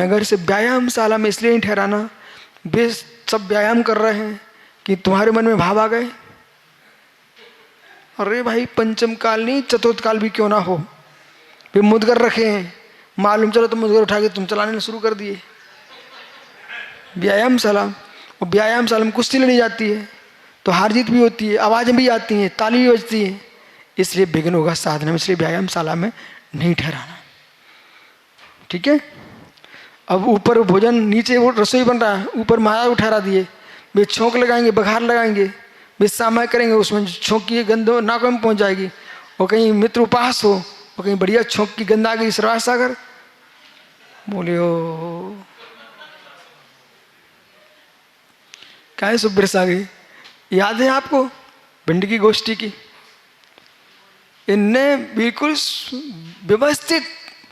नगर से व्यायामशाला में इसलिए नहीं ठहराना, वे सब व्यायाम कर रहे हैं कि तुम्हारे मन में भाव आ गए। अरे भाई, पंचम काल नहीं, चतुर्थ काल भी क्यों ना हो, वे मुदगर रखे हैं, मालूम चलो तो मुदगर उठा के तुम चलाने शुरू कर दिए। व्यायामशाला, और व्यायामशाला में कुश्ती लड़ी जाती है तो हार जीत भी होती है, आवाज़ें भी आती हैं, ताली भी बजती है, इसलिए विघ्न होगा साधना में, इसलिए व्यायामशाला में नहीं ठहराना। ठीक है। अब ऊपर भोजन, नीचे वो रसोई बन रहा है, ऊपर महाराज ठहरा दिए, वे छोंक लगाएंगे, बघार लगाएंगे, वे सामय करेंगे, उसमें छोंक की गंध नाकों में पहुंच जाएगी। और कहीं मित्र उपास हो और कहीं बढ़िया छोंक की गंध आ गई श्रवास सागर, बोले ओ क्या है, सुब्रस आ गई। याद है आपको भिंड की गोष्ठी की? इनने बिल्कुल व्यवस्थित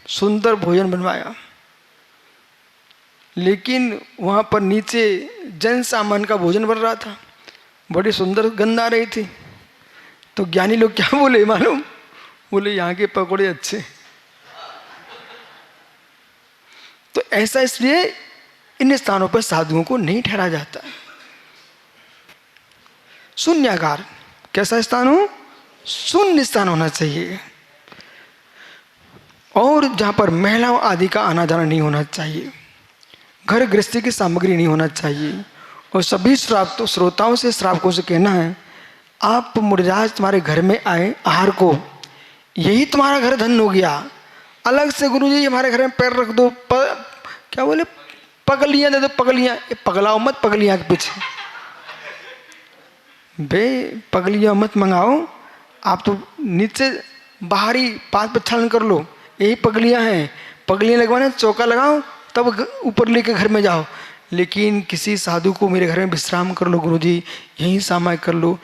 सुंदर भोजन बनवाया, लेकिन वहां पर नीचे जन सामान का भोजन बन रहा था, बड़ी सुंदर गंध आ रही थी। तो ज्ञानी लोग क्या बोले मालूम? बोले यहाँ के पकौड़े अच्छे। तो ऐसा इसलिए इन स्थानों पर साधुओं को नहीं ठहरा जाता। शून्यागार कैसा स्थान हो? शून्य स्थान होना चाहिए, और जहां पर महिलाओं आदि का आना जाना नहीं होना चाहिए, घर गृहस्थी की सामग्री नहीं होना चाहिए। और सभी श्रोताओं से, श्रावकों से कहना है, आप मुरजाज तुम्हारे घर में आए आहार को, यही तुम्हारा घर धन हो गया। अलग से गुरुजी हमारे घर में पैर रख दो, क्या बोले, पगलियां दे दो, पगलियां, पगलाओ मत पगलियां के पीछे, बे पगलियां मत मंगाओ। आप तो नीचे बाहरी पांच प्रक्षालन कर लो, यही पगलियां हैं, पगलियां लगवाने चौका लगाओ, तब ऊपर लेके घर में जाओ। लेकिन किसी साधु को मेरे घर में विश्राम कर लो गुरुजी, यहीं सामाय कर लो,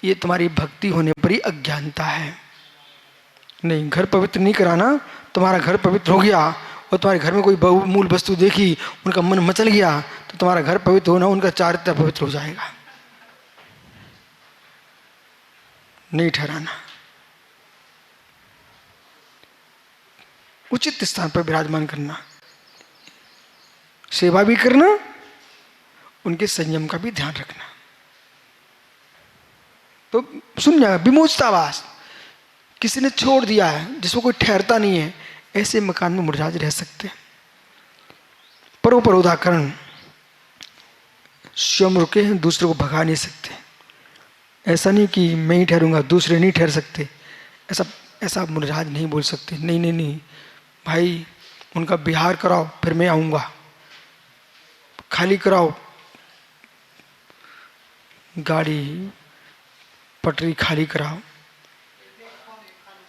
ये तुम्हारी भक्ति होने पर ही अज्ञानता है। नहीं, घर पवित्र नहीं कराना। तुम्हारा घर पवित्र हो गया और तुम्हारे घर में कोई बहुमूल वस्तु देखी, उनका मन मचल गया, तो तुम्हारा घर पवित्र होना, उनका चारित्र पवित्र हो जाएगा। नहीं ठहराना, उचित स्थान पर विराजमान करना, सेवा भी करना, उनके संयम का भी ध्यान रखना। तो शून्य विमोचतावास, किसी ने छोड़ दिया है जिसको कोई ठहरता नहीं है, ऐसे मकान में मुरझाज रह सकते हैं। परोपरोधाकरण, स्वयं रुके हैं, दूसरे को भगा नहीं सकते। ऐसा नहीं कि मैं ही ठहरूंगा, दूसरे नहीं ठहर सकते, ऐसा मुरझाज नहीं बोल सकते। नहीं नहीं नहीं भाई, उनका बिहार कराओ फिर मैं आऊँगा, खाली कराओ गाड़ी, पटरी खाली कराओ,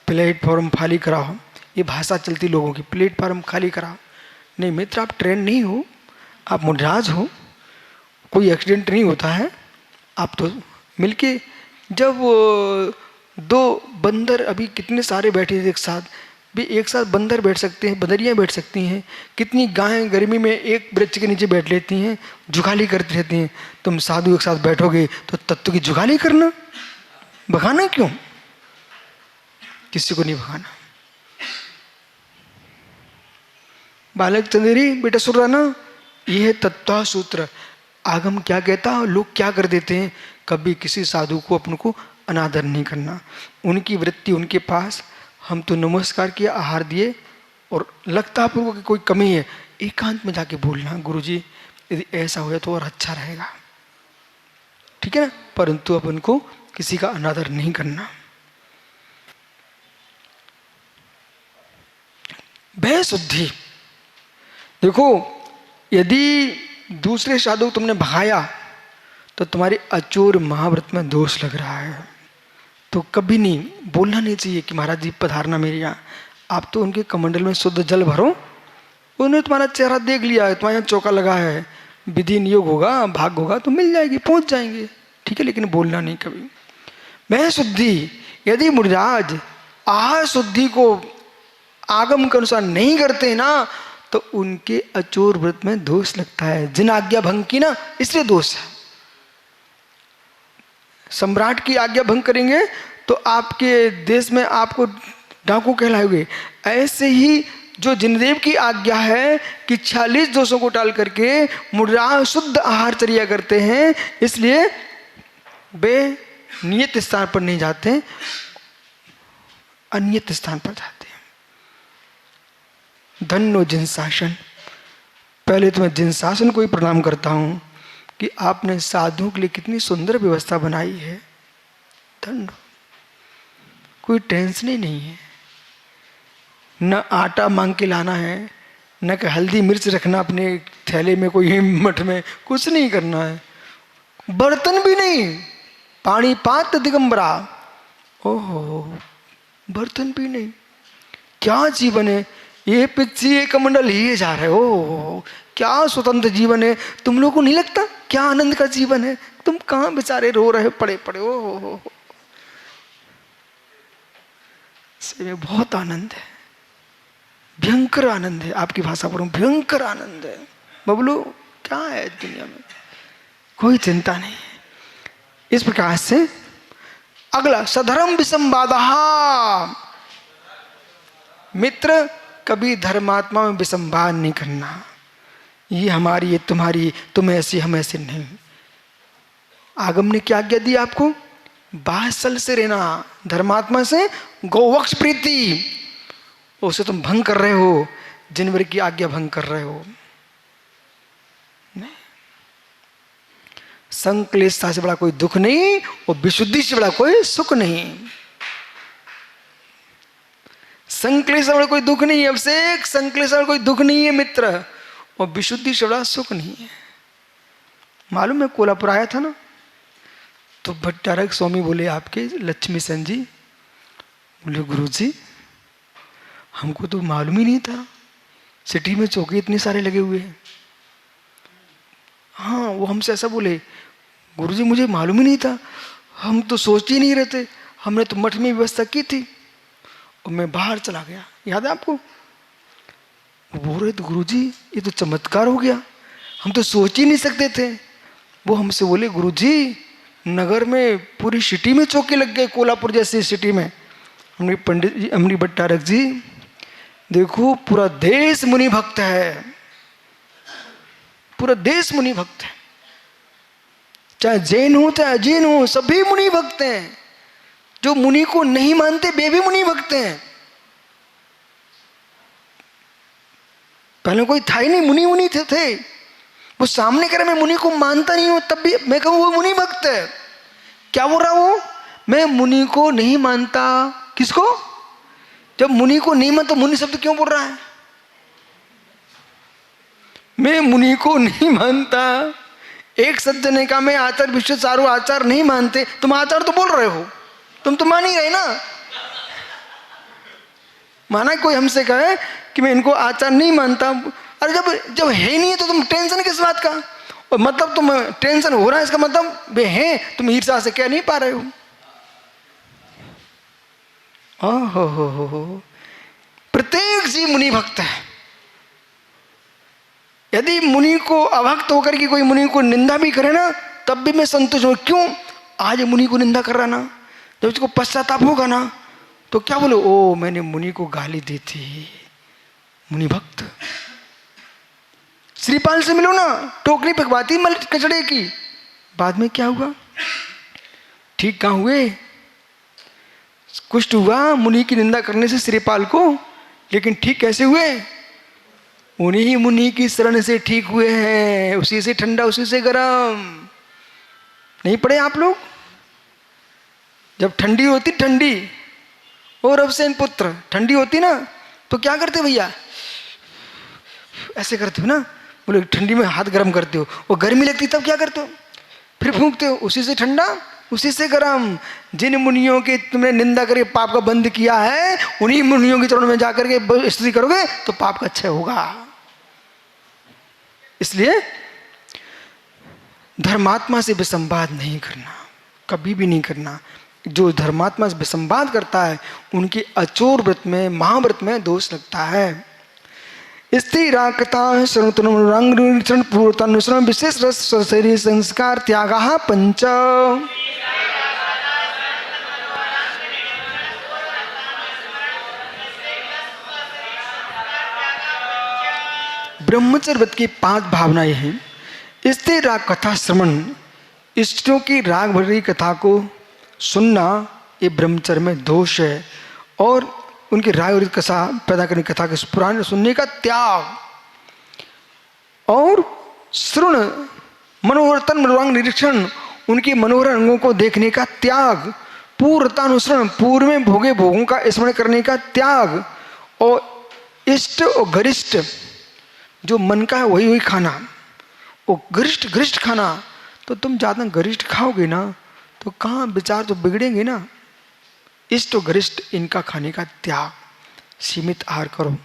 प्लेटफॉर्म खाली कराओ, ये भाषा चलती लोगों की, प्लेटफॉर्म खाली कराओ। नहीं मित्र, आप ट्रेन नहीं हो, आप मुरझाज हो, कोई एक्सीडेंट नहीं होता है। आप तो मिलके, जब दो बंदर अभी कितने सारे बैठे थे एक साथ, भी एक साथ बंदर बैठ सकते हैं, बंदरियाँ बैठ सकती हैं, कितनी गायें गर्मी में एक वृक्ष के नीचे बैठ लेती हैं, जुगाली करती रहती हैं। तुम साधु एक साथ बैठोगे तो तत्व की जुगाली करना, भगाना क्यों? किसी को नहीं भगाना। बालक चंदेरी बेटा सुन रहा ना, यह है तत्व सूत्र। आगम क्या कहता है, लोग क्या कर देते हैं। कभी किसी साधु को अपन को अनादर नहीं करना, उनकी वृत्ति उनके पास, हम तो नमस्कार किया, आहार दिए, और लगता पूर्वक कि कोई कमी है, एकांत में जाके बोलना, गुरुजी यदि ऐसा हो तो और अच्छा रहेगा, ठीक है ना। परंतु अपन को किसी का अनादर नहीं करना। भय शुद्धि, देखो यदि दूसरे साधु तुमने भगाया तो तुम्हारे अचूर महाव्रत में दोष लग रहा है, तो कभी नहीं बोलना नहीं चाहिए कि महाराज जी पधारना मेरे यहाँ। आप तो उनके कमंडल में शुद्ध जल भरो, उन्होंने तुम्हारा चेहरा देख लिया है, तुम्हारे यहाँ चौका लगा है, विधि नियोग होगा, भाग होगा तो मिल जाएगी, पहुंच जाएंगे, ठीक है, लेकिन बोलना नहीं कभी। मैं शुद्धि, यदि मुरझाज आहार शुद्धि को आगम के अनुसार नहीं करते ना, तो उनके अचूर व्रत में दोष लगता है। जिन आज्ञा भंग की ना, इसलिए दोष है। सम्राट की आज्ञा भंग करेंगे तो आपके देश में आपको डाकू कहलाओगे। ऐसे ही जो जिनदेव की आज्ञा है कि 46 दोषों को टाल करके मुद्रा शुद्ध आहारचर्या करते हैं, इसलिए वे नियत स्थान पर नहीं जाते, अनियत स्थान पर जाते हैं। धन्यो जिनशासन। पहले तो मैं जिनशासन को ही प्रणाम करता हूं कि आपने साधुओं के लिए कितनी सुंदर व्यवस्था बनाई है। धन्य, कोई टेंशन ही नहीं है, न आटा मांग के लाना है, न कि हल्दी मिर्च रखना अपने थैले में, कोई मठ में कुछ नहीं करना है, बर्तन भी नहीं, पानी पात्र दिगंबरा। ओहो, बर्तन भी नहीं, क्या जीवन है ये। पिछी एक कमंडल लिए जा रहे हो, क्या स्वतंत्र जीवन है। तुम लोगों को नहीं लगता क्या आनंद का जीवन है? तुम कहां बेचारे रो रहे हो पड़े पड़े। ओ सही में बहुत आनंद है, भयंकर आनंद है। आपकी भाषा पर भयंकर आनंद है। बबलू क्या है दुनिया में, कोई चिंता नहीं है। इस प्रकार से अगला सधर्म विसंवादः। मित्र, कभी धर्मात्मा में विसंवाद नहीं करना। ये हमारी, ये तुम्हारी, तुम ऐसी, हम ऐसे नहीं। आगम ने क्या आज्ञा दी आपको? बासल से रहना, धर्मात्मा से गोवक्ष प्रीति। उसे तुम भंग कर रहे हो, जिनवर की आज्ञा भंग कर रहे हो। नहीं, संक्लेशता से बड़ा कोई दुख नहीं और विशुद्धि से बड़ा कोई सुख नहीं। संक्लेश से बड़ा कोई दुख नहीं है, अभिषेक, संक्लेश से कोई दुख नहीं है मित्र, और विशुद्धि से बड़ा सुख नहीं है। मालूम है, कोल्हापुर आया था ना, तो भट्टारक स्वामी बोले आपके लक्ष्मी सेन जी, बोले गुरुजी हमको तो मालूम ही नहीं था सिटी में चौके इतने सारे लगे हुए हैं। हाँ, वो हमसे ऐसा बोले, गुरुजी मुझे मालूम ही नहीं था, हम तो सोच ही नहीं रहते, हमने तो मठ में व्यवस्था की थी और मैं बाहर चला गया। याद है आपको? वो बोल रहे तो गुरुजी ये तो चमत्कार हो गया, हम तो सोच ही नहीं सकते थे। वो हमसे बोले गुरुजी नगर में पूरी सिटी में चौके लग गए, कोल्हापुर जैसी सिटी में। हमने पंडित जी, हमने भट्टारक जी देखो पूरा देश मुनि भक्त है, पूरा देश मुनि भक्त है, चाहे जैन हो चाहे अजैन हो, सभी मुनि भक्त हैं। जो मुनि को नहीं मानते वे भी मुनि भक्त हैं। पहले कोई था ही नहीं, मुनि मुनि थे। वो सामने कह रहा मैं मुनि को मानता नहीं हूं, तब भी मैं कहूं वो मुनि भक्त है। क्या बोल रहा हूं? मैं मुनि को नहीं मानता। किसको? जब मुनि को नहीं मानता, मुनि शब्द क्यों बोल रहा है? मैं मुनि को नहीं मानता। एक सज्जन ने कहा मैं आचार विश्व चारों आचार नहीं मानते। तुम आचार तो बोल रहे हो, तुम तो मान ही रहे ना। माना कोई हमसे कहे कि मैं इनको आचार नहीं मानता, अरे जब जब है नहीं है तो तुम टेंशन किस बात का? और मतलब तुम टेंशन हो रहा है, इसका मतलब वे हैं, तुम ईर्ष्या से कह नहीं पा रहे हो। हो प्रत्येक जीव मुनि भक्त है। यदि मुनि को अभक्त होकर के कोई मुनि को निंदा भी करे ना, तब भी मैं संतुष्ट हूं। क्यों? आज मुनि को निंदा कर रहा ना, जब उसको पश्चाताप होगा ना तो क्या बोले, ओ मैंने मुनि को गाली दी थी। मुनि भक्त। श्रीपाल से मिलो ना, टोकरी पकवाती मल कचड़े की, बाद में क्या हुआ? ठीक कहां हुए? कुष्ठ हुआ मुनि की निंदा करने से श्रीपाल को, लेकिन ठीक कैसे हुए? उन्हीं ही मुनि की शरण से ठीक हुए हैं। उसी से ठंडा उसी से गर्म। नहीं पढ़े आप लोग? जब ठंडी होती, ठंडी और अवसेन पुत्र ठंडी होती ना, तो क्या करते भैया? ऐसे करते हो ना, बोले ठंडी में हाथ गर्म करते हो, और गर्मी लगती तब क्या करते हो? फिर फूंकते हो। उसी से ठंडा उसी से गर्म। जिन मुनियों की तुमने निंदा करके पाप का बंद किया है, उन्हीं मुनियों के चरणों में जाकर के स्तुति करोगे तो पाप का क्षय होगा। इसलिए धर्मात्मा से विसंवाद नहीं करना, कभी भी नहीं करना। जो धर्मात्मा से विसंवाद करता है उनके अचोर व्रत में, महाव्रत में दोष लगता है। स्थिराकृता शरण विशेष रस शरीर संस्कार त्यागा पंच। ब्रह्मचर्य व्रत की 5 भावनाएं हैं। स्त्री राग कथा श्रवण, स्त्रियों की राग भरी कथा को सुनना ये ब्रह्मचर्य में दोष है। और उनकी राग भरी कथा पैदा करने कथा के पुराण सुनने का त्याग, और श्रवण मनोहर मनोरंग निरीक्षण, उनके मनोहर अंगों को देखने का त्याग, पूर्वतानुसरण पूर्व में भोगे भोगों का स्मरण करने का त्याग, और इष्ट और गरिष्ठ जो मन का है वही वही खाना, वो गरिष्ठ गरिष्ठ खाना। तो तुम ज़्यादा गरिष्ठ खाओगे ना तो कहाँ विचार तो बिगड़ेंगे ना। इष्ट और गरिष्ठ इनका खाने का त्याग, सीमित आहार करो।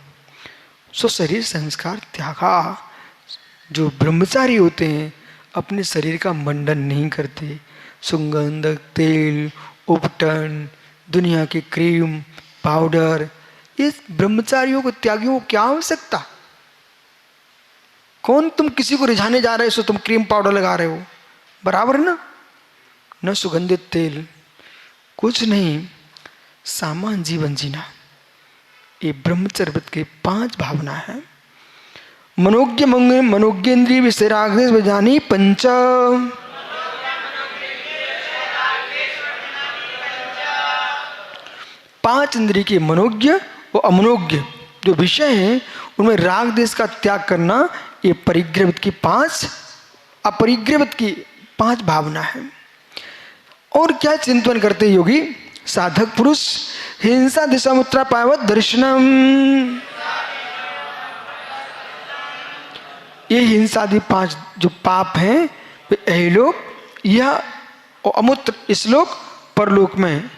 सो शरीर संस्कार त्यागा। जो ब्रह्मचारी होते हैं अपने शरीर का मंडन नहीं करते, सुगंध तेल उपटन दुनिया की क्रीम पाउडर, इस ब्रह्मचारियों को त्यागियों को क्या आवश्यकता। कौन तुम किसी को रिझाने जा रहे हो, सो तुम क्रीम पाउडर लगा रहे हो, बराबर है ना। न सुगंधित तेल, कुछ नहीं, सामान्य जीवन जीना। ये ब्रह्मचर्य व्रत के 5 भावना है। मनोज्ञ मनोज्ञेन्द्रिय विषयराग जानी पंच, 5 इंद्रिय के मनोज्ञ और अमनोज्ञ जो विषय हैं उनमें राग देश का त्याग करना, ये परिग्रह व्रत की 5, अपरिग्रह व्रत की 5 भावना है। और क्या चिंतन करते योगी साधक पुरुष, हिंसा दिशा मुत्रा पावत दर्शनम। ये हिंसा आदि 5 जो पाप हैं वे अहिलोक या और अमूत्र इस लोक परलोक में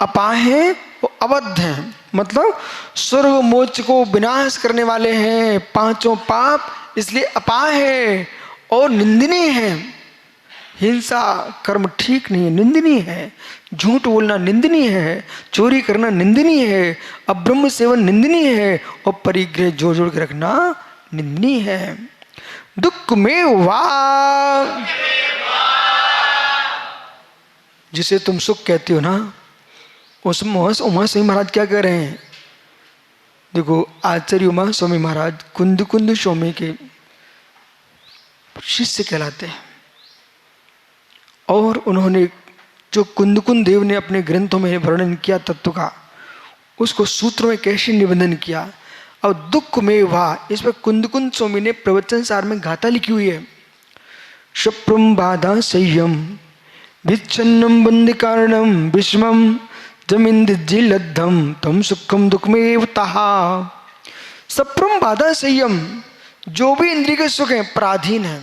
अपाय हैं और अबद्ध हैं, मतलब स्वर्ग मोक्ष को विनाश करने वाले हैं 5 पाप, इसलिए अपाय है और निंदनीय है। हिंसा कर्म ठीक नहीं है, निंदनीय है। झूठ बोलना निंदनीय है, चोरी करना निंदनीय है, अब्रह्म सेवन निंदनीय है, और परिग्रह जोड़ जोड़ के रखना निंदनीय है। दुख में वाह, जिसे तुम सुख कहते हो ना, उसमें उमा स्वामी महाराज क्या कह रहे हैं। देखो आचार्य उमा स्वामी महाराज कुंद कुंद स्वामी के शिष्य कहलाते हैं, और उन्होंने जो कुंद कुंद देव ने अपने ग्रंथों में वर्णन किया तत्व का, उसको सूत्रों में कैसे निबंधन किया। और दुख में वाह, इस पर कुंद कुंद स्वामी ने प्रवचन सार में गाथा लिखी हुई है। शप्रम बाधा संयम विच्छन्नम बंद कारणम विषमम जमिंदिलद्धम तम सुखम दुखमेव ताहा। सप्रम बाधा संयम, जो भी इंद्रिय के सुख है पराधीन है।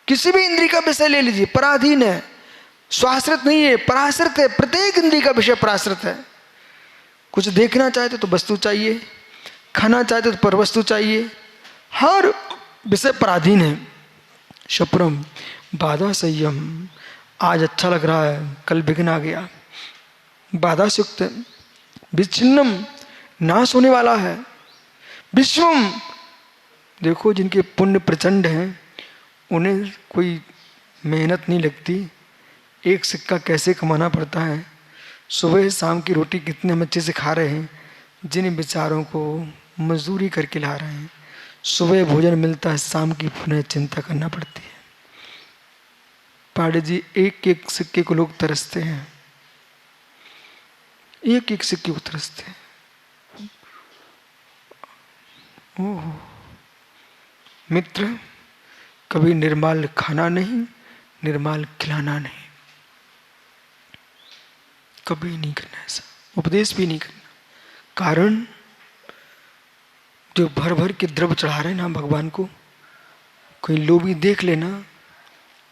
किसी भी इंद्रिय का विषय ले लीजिए, पराधीन है, स्वाश्रित नहीं है, पराश्रित है। प्रत्येक इंद्रिय का विषय पराश्रित है। कुछ देखना चाहते तो वस्तु चाहिए, खाना चाहते तो परवस्तु चाहिए, हर विषय पराधीन है। शप्रम बाधा संयम, आज अच्छा लग रहा है कल विघ्न आ गया, बाधा से युक्त है। विच्छिन्नम, नाश होने वाला है। विश्वम, देखो जिनके पुण्य प्रचंड हैं उन्हें कोई मेहनत नहीं लगती, एक सिक्का कैसे कमाना पड़ता है, सुबह शाम की रोटी कितने हम अच्छे से खा रहे हैं। जिन बेचारों को मजदूरी करके ला रहे हैं, सुबह भोजन मिलता है, शाम की पुनः चिंता करना पड़ती है। पांडे जी एक एक सिक्के को लोग तरसते हैं, एक एक सिक्के को तरसते हैं। ओह मित्र, कभी निर्माल खाना नहीं, निर्माल खिलाना नहीं, कभी नहीं करना ऐसा, उपदेश भी नहीं करना। कारण जो भर भर के द्रव्य चढ़ा रहे हैं ना भगवान को, कोई लोभी देख लेना।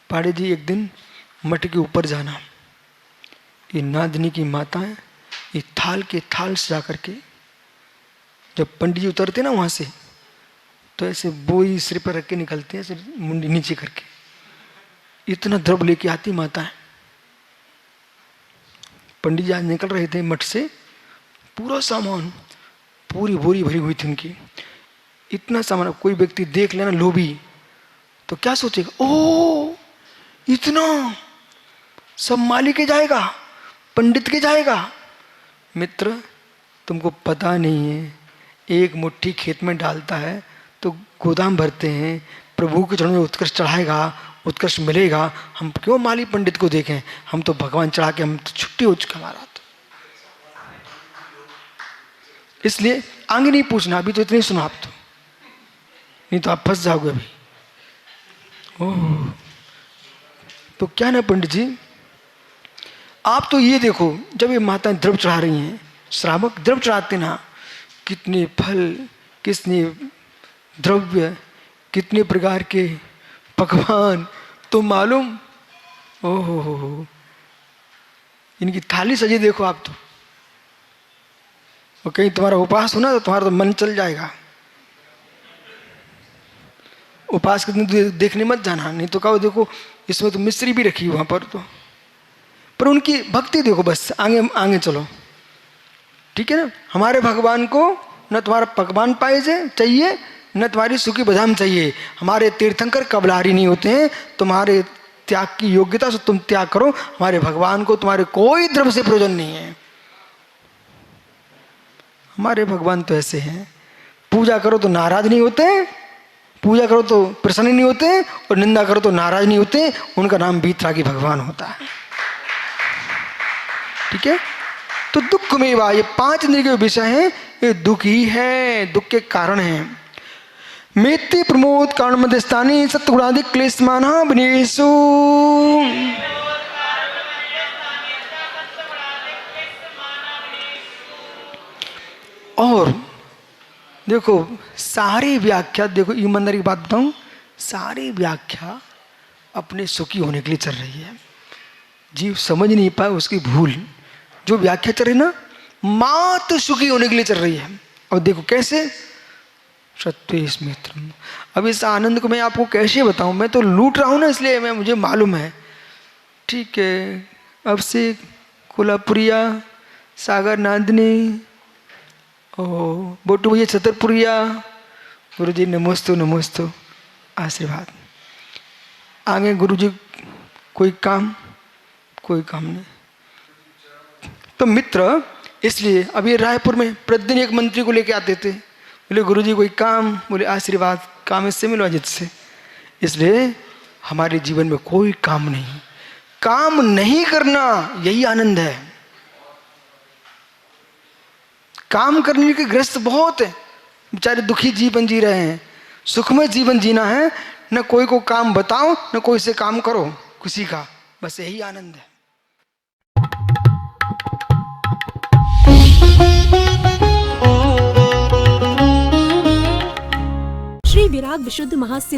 पाड़े जी एक दिन मठ के ऊपर जाना, ये नादनी की माता है, ये थाल के थाल से जा करके, जब पंडित जी उतरते ना वहाँ से, तो ऐसे बोई सिर पर रख के निकलते हैं, ऐसे मुंडी नीचे करके, इतना द्रव्य लेके आती माता है। पंडित जी आज निकल रहे थे मठ से, पूरा सामान, पूरी बोरी भरी हुई थी उनकी, इतना सामान। कोई व्यक्ति देख लेना लोभी तो क्या सोचेगा, ओ इतना सब माली के जाएगा, पंडित के जाएगा। मित्र तुमको पता नहीं है, एक मुट्ठी खेत में डालता है तो गोदाम भरते हैं, प्रभु के चरणों में उत्कर्ष चढ़ाएगा, उत्कर्ष मिलेगा। हम क्यों माली पंडित को देखें, हम तो भगवान चढ़ा के हम तो छुट्टी हो चुका हमारा तो। इसलिए आगे नहीं पूछना, अभी तो इतने सुना आप तो, नहीं तो आप फंस जाओगे अभी। ओह, तो क्या ना पंडित जी, आप तो ये देखो, जब ये माताएं द्रव्य चढ़ा रही हैं, श्रावक द्रव्य चढ़ाते ना, कितने फल, कितने द्रव्य, कितने प्रकार के पकवान, तो मालूम। ओहो, इनकी थाली सजी देखो आप तो। और कहीं तुम्हारा उपवास हो ना तो तुम्हारा तो मन चल जाएगा। उपवास के दिन देखने मत जाना, नहीं तो कहो देखो इसमें तो मिश्री भी रखी वहां पर तो। पर उनकी भक्ति देखो, बस आगे आगे चलो, ठीक है ना। हमारे भगवान को न तुम्हारा पकवान पाए चाहिए, न तुम्हारी सूखी बादाम चाहिए। हमारे तीर्थंकर कबलारी नहीं होते हैं, तुम्हारे त्याग की योग्यता से तुम त्याग करो। हमारे भगवान को तुम्हारे कोई द्रव्य से प्रयोजन नहीं है। हमारे भगवान तो ऐसे हैं, पूजा करो तो नाराज नहीं होते, पूजा करो तो प्रसन्न नहीं होते, और निंदा करो तो नाराज नहीं होते। उनका नाम बीतरागी भगवान होता है, ठीक है। तो दुख में ये 5 इंद्रिय के विषय हैं, ये दुख ही है, दुख के कारण हैं। मेत्ति प्रमोद कारण मध्यस्थानी सत्गुणाधिक क्लेशमाना विनेशु। और देखो सारी व्याख्या, देखो ईमानदारी की बात बताऊं, सारी व्याख्या अपने सुखी होने के लिए चल रही है। जीव समझ नहीं पाए उसकी भूल, जो व्याख्या चल रही ना मात्र सुखी होने के लिए चल रही है। और देखो कैसे, सत्वेश मित्रम। अब इस आनंद को मैं आपको कैसे बताऊं, मैं तो लूट रहा हूं ना, इसलिए मैं मुझे मालूम है, ठीक है। अब से कोल्हापुरिया, सागर नांदनी, बोटू भैया छतरपुरिया, गुरु जी नमोस्तु नमोस्तु, आशीर्वाद। आगे गुरु जी कोई काम नहीं। तो मित्र, इसलिए अभी रायपुर में प्रतिदिन एक मंत्री को लेके आते थे, बोले गुरु जी कोई काम, बोले आशीर्वाद, काम इससे मिलो अजित से। इसलिए हमारे जीवन में कोई काम नहीं, काम नहीं करना यही आनंद है। काम करने के ग्रस्त बहुत है, बेचारे दुखी जीवन जी रहे हैं। सुखमय जीवन जीना है, न कोई को काम बताओ न कोई से काम करो किसी का, बस यही आनंद है। श्री विराग विशुद्ध महासिंह